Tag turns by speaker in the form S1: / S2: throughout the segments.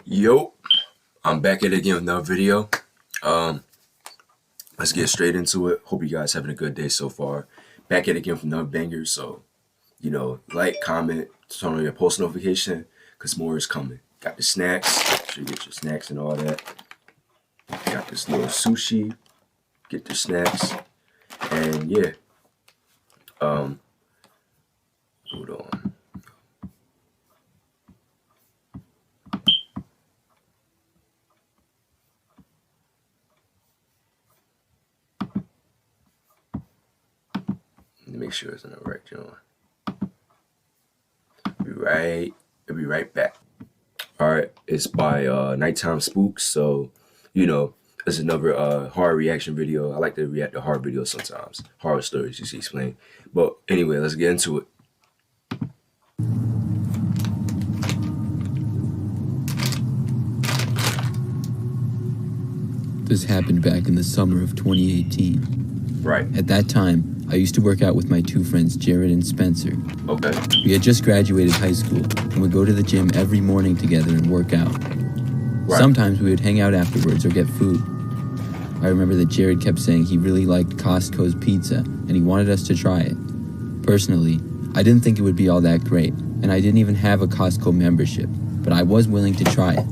S1: Yo, I'm back at it again with another video. Let's get straight into it. Hope you guys having a good day so far. Back at it again with another banger. So, like, comment, turn on your post notification, because more is coming. Got the snacks. Make sure you get your snacks and all that. Got this little sushi. Get the snacks. And yeah. Hold on. Make sure it's in the right joint. I'll be right back. Alright, it's by Nighttime Spooks, so it's another horror reaction video. I like to react to horror videos sometimes. Horror stories, you see, explain. But anyway, let's get into it.
S2: This happened back in the summer of 2018.
S1: Right.
S2: At that time, I used to work out with my two friends, Jared and Spencer.
S1: Okay.
S2: We had just graduated high school and would go to the gym every morning together and work out. Right. Sometimes we would hang out afterwards or get food. I remember that Jared kept saying he really liked Costco's pizza and he wanted us to try it. Personally, I didn't think it would be all that great, and I didn't even have a Costco membership, but I was willing to try it.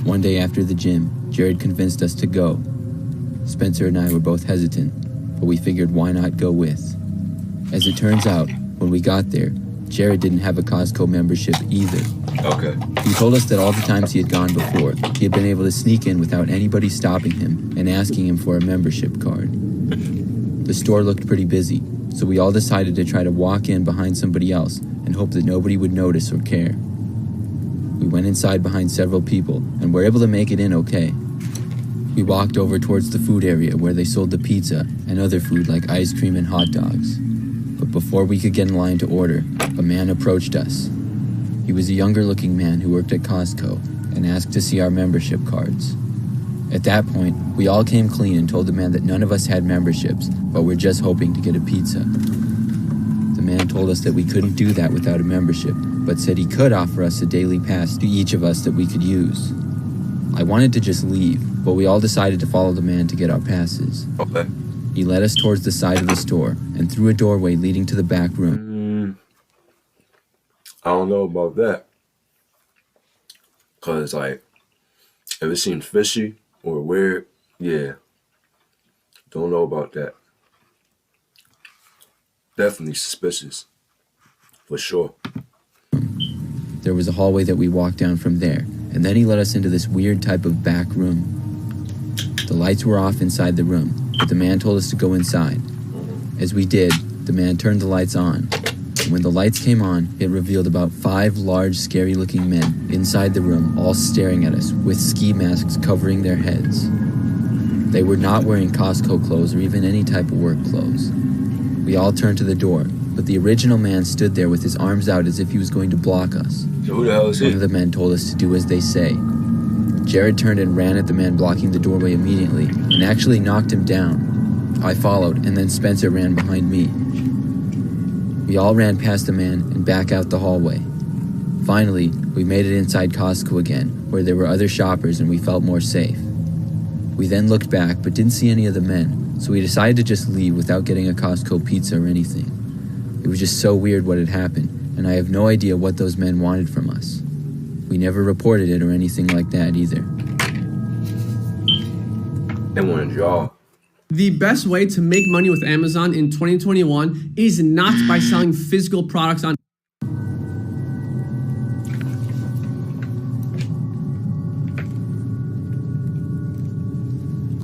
S2: One day after the gym, Jared convinced us to go. Spencer and I were both hesitant, but we figured why not go with. As it turns out, when we got there, Jared didn't have a Costco membership either.
S1: Okay.
S2: He told us that all the times he had gone before, he had been able to sneak in without anybody stopping him and asking him for a membership card. The store looked pretty busy, so we all decided to try to walk in behind somebody else and hope that nobody would notice or care. We went inside behind several people and were able to make it in okay. We walked over towards the food area where they sold the pizza and other food like ice cream and hot dogs. But before we could get in line to order, a man approached us. He was a younger-looking man who worked at Costco and asked to see our membership cards. At that point, we all came clean and told the man that none of us had memberships, but were just hoping to get a pizza. The man told us that we couldn't do that without a membership, but said he could offer us a daily pass to each of us that we could use. I wanted to just leave, but we all decided to follow the man to get our passes.
S1: Okay.
S2: He led us towards the side of the store and through a doorway leading to the back room.
S1: I don't know about that. Cause if it seemed fishy or weird, yeah. Don't know about that. Definitely suspicious. For sure.
S2: There was a hallway that we walked down from there, and then he led us into this weird type of back room. The lights were off inside the room, but the man told us to go inside. As we did, the man turned the lights on. And when the lights came on, it revealed about 5 large, scary-looking men inside the room, all staring at us with ski masks covering their heads. They were not wearing Costco clothes or even any type of work clothes. We all turned to the door, but the original man stood there with his arms out as if he was going to block us.
S1: So who the hell is he?
S2: One of the men told us to do as they say. Jared turned and ran at the man blocking the doorway immediately and actually knocked him down. I followed, and then Spencer ran behind me. We all ran past the man and back out the hallway. Finally, we made it inside Costco again, where there were other shoppers and we felt more safe. We then looked back but didn't see any of the men, so we decided to just leave without getting a Costco pizza or anything. It was just so weird what had happened, and I have no idea what those men wanted from us. We never reported it or anything like that either.
S1: They wanted y'all.
S3: The best way to make money with Amazon in 2021 is not by selling physical products on.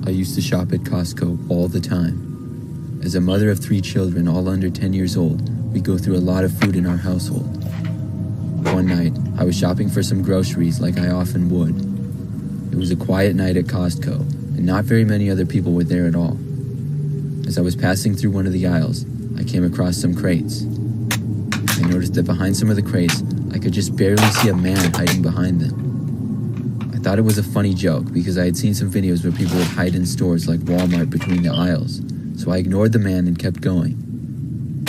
S2: I used to shop at Costco all the time. As a mother of 3 children, all under 10 years old, we go through a lot of food in our household. One night, I was shopping for some groceries like I often would. It was a quiet night at Costco, and not very many other people were there at all. As I was passing through one of the aisles, I came across some crates. I noticed that behind some of the crates, I could just barely see a man hiding behind them. I thought it was a funny joke because I had seen some videos where people would hide in stores like Walmart between the aisles, so I ignored the man and kept going.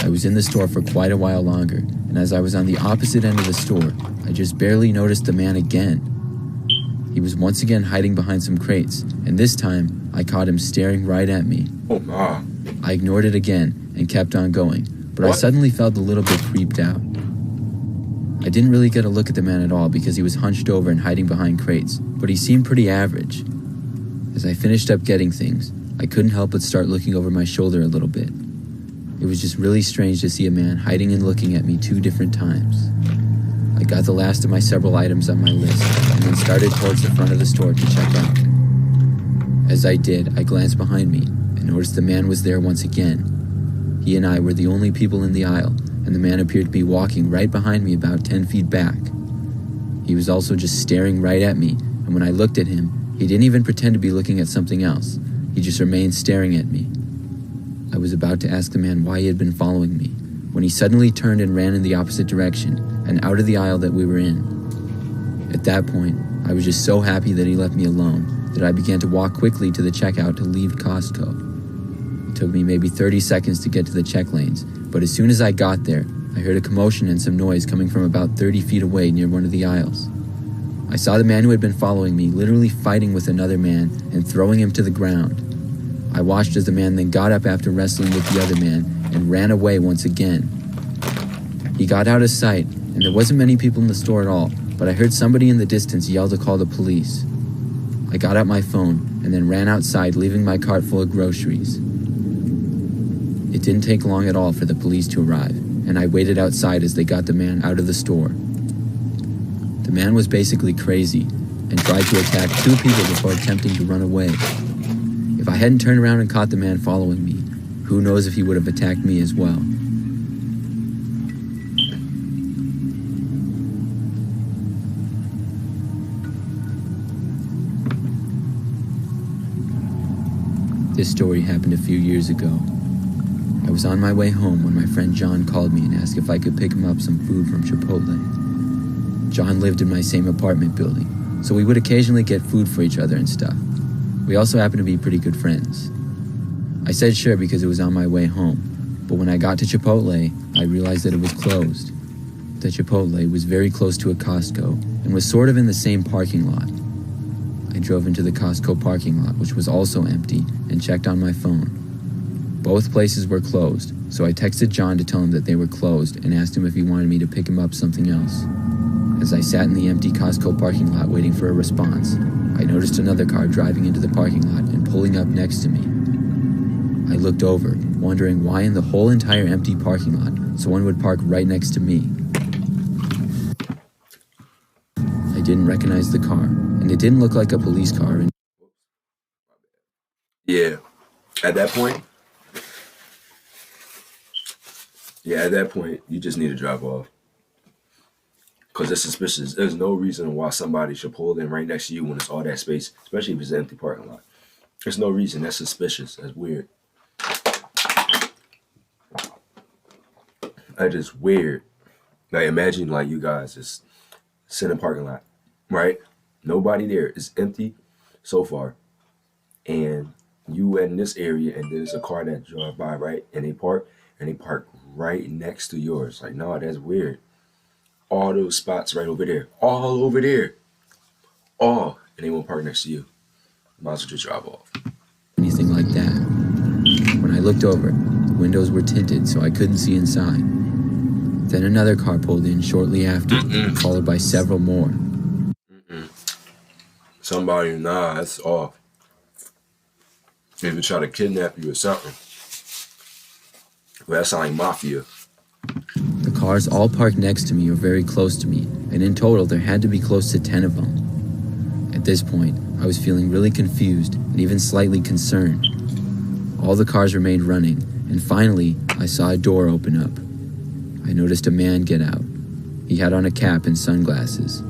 S2: I was in the store for quite a while longer, and as I was on the opposite end of the store, I just barely noticed the man again. He was once again hiding behind some crates, and this time, I caught him staring right at me.
S1: Oh, my.
S2: I ignored it again and kept on going, but I suddenly felt a little bit creeped out. I didn't really get a look at the man at all because he was hunched over and hiding behind crates, but he seemed pretty average. As I finished up getting things, I couldn't help but start looking over my shoulder a little bit. It was just really strange to see a man hiding and looking at me 2 different times. I got the last of my several items on my list and then started towards the front of the store to check out. As I did, I glanced behind me and noticed the man was there once again. He and I were the only people in the aisle, and the man appeared to be walking right behind me about 10 feet back. He was also just staring right at me, and when I looked at him, he didn't even pretend to be looking at something else. He just remained staring at me. I was about to ask the man why he had been following me, when he suddenly turned and ran in the opposite direction, and out of the aisle that we were in. At that point, I was just so happy that he left me alone that I began to walk quickly to the checkout to leave Costco. It took me maybe 30 seconds to get to the check lanes, but as soon as I got there, I heard a commotion and some noise coming from about 30 feet away near one of the aisles. I saw the man who had been following me literally fighting with another man and throwing him to the ground. I watched as the man then got up after wrestling with the other man and ran away once again. He got out of sight, and there wasn't many people in the store at all, but I heard somebody in the distance yell to call the police. I got out my phone and then ran outside, leaving my cart full of groceries. It didn't take long at all for the police to arrive, and I waited outside as they got the man out of the store. The man was basically crazy and tried to attack 2 people before attempting to run away. If I hadn't turned around and caught the man following me, who knows if he would have attacked me as well. This story happened a few years ago. I was on my way home when my friend John called me and asked if I could pick him up some food from Chipotle. John lived in my same apartment building, so we would occasionally get food for each other and stuff. We also happened to be pretty good friends. I said sure because it was on my way home, but when I got to Chipotle, I realized that it was closed. The Chipotle was very close to a Costco and was sort of in the same parking lot. I drove into the Costco parking lot, which was also empty, and checked on my phone. Both places were closed, so I texted John to tell him that they were closed and asked him if he wanted me to pick him up something else. As I sat in the empty Costco parking lot waiting for a response, I noticed another car driving into the parking lot and pulling up next to me. I looked over, wondering why in the whole entire empty parking lot someone would park right next to me. I didn't recognize the car, and it didn't look like a police car.
S1: Yeah, at that point, you just need to drive off. Because it's suspicious. There's no reason why somebody should pull in right next to you when it's all that space, especially if it's an empty parking lot. There's no reason. That's suspicious. That's weird. That is weird. Like, imagine, like, you guys just sit in a parking lot, right? Nobody there. It's empty so far. And you in this area, and there's a car that drive by, right? And they park right next to yours. Like, no, that's weird. All those spots right over there. All over there. All. And they won't park next to you. Might as well just drive off.
S2: Anything like that. When I looked over, the windows were tinted so I couldn't see inside. Then another car pulled in shortly after, followed by several more.
S1: Somebody, nah, that's off. They would try to kidnap you or something. Well, that sounds like mafia.
S2: The cars all parked next to me or very close to me, and in total there had to be close to 10 of them. At this point, I was feeling really confused and even slightly concerned. All the cars remained running, and finally, I saw a door open up. I noticed a man get out. He had on a cap and sunglasses.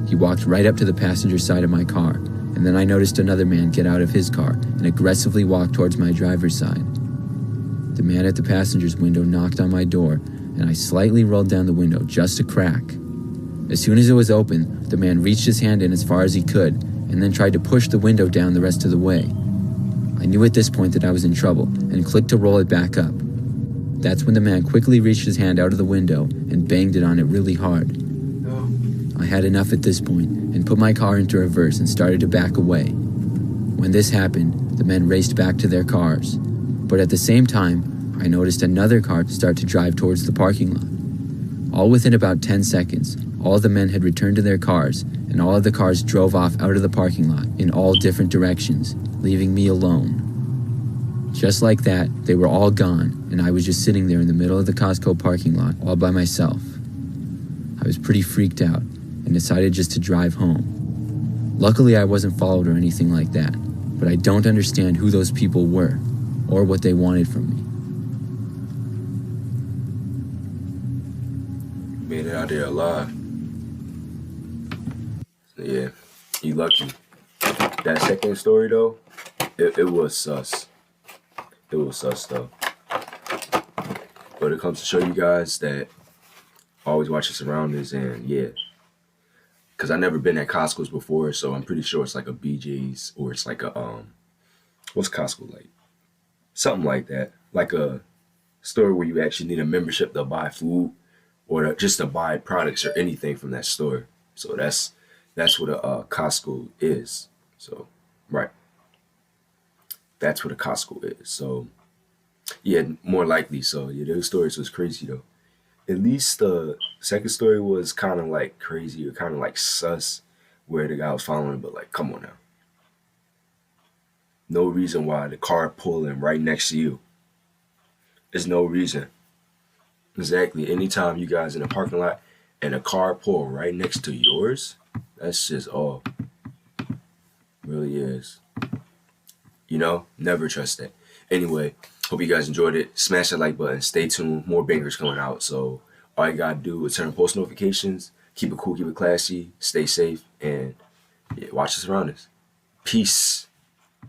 S2: He walked right up to the passenger side of my car, and then I noticed another man get out of his car and aggressively walk towards my driver's side. The man at the passenger's window knocked on my door, and I slightly rolled down the window just a crack. As soon as it was open, the man reached his hand in as far as he could, and then tried to push the window down the rest of the way. I knew at this point that I was in trouble, and clicked to roll it back up. That's when the man quickly reached his hand out of the window and banged it on it really hard. I had enough at this point and put my car into reverse and started to back away. When this happened, the men raced back to their cars. But at the same time, I noticed another car start to drive towards the parking lot. All within about 10 seconds, all the men had returned to their cars, and all of the cars drove off out of the parking lot in all different directions, leaving me alone. Just like that, they were all gone, and I was just sitting there in the middle of the Costco parking lot, all by myself. I was pretty freaked out, and decided just to drive home. Luckily, I wasn't followed or anything like that, but I don't understand who those people were, or what they wanted from me.
S1: Made it out there alive. So yeah, you lucky. That second story though, it was sus. It was sus though. But it comes to show you guys that always watch your surroundings, and yeah. Cause I never been at Costco's before, so I'm pretty sure it's like a BJ's or it's like a what's Costco like? Something like that. Like a store where you actually need a membership to buy food or just to buy products or anything from that store. So that's what a Costco is. So right, that's what a Costco is. So yeah, more likely. So yeah, those stories was crazy though. At least the second story was kind of like crazy or kind of like sus, where the guy was following, but like, come on now. No reason why the car pulling right next to you. There's no reason. Exactly. Anytime you guys in a parking lot and a car pull right next to yours, that's just all. Really is. You know, never trust that. Anyway, hope you guys enjoyed it. Smash that like button. Stay tuned. More bangers coming out. So all you gotta do is turn on post notifications. Keep it cool, keep it classy, stay safe, and yeah, watch the surroundings. Peace.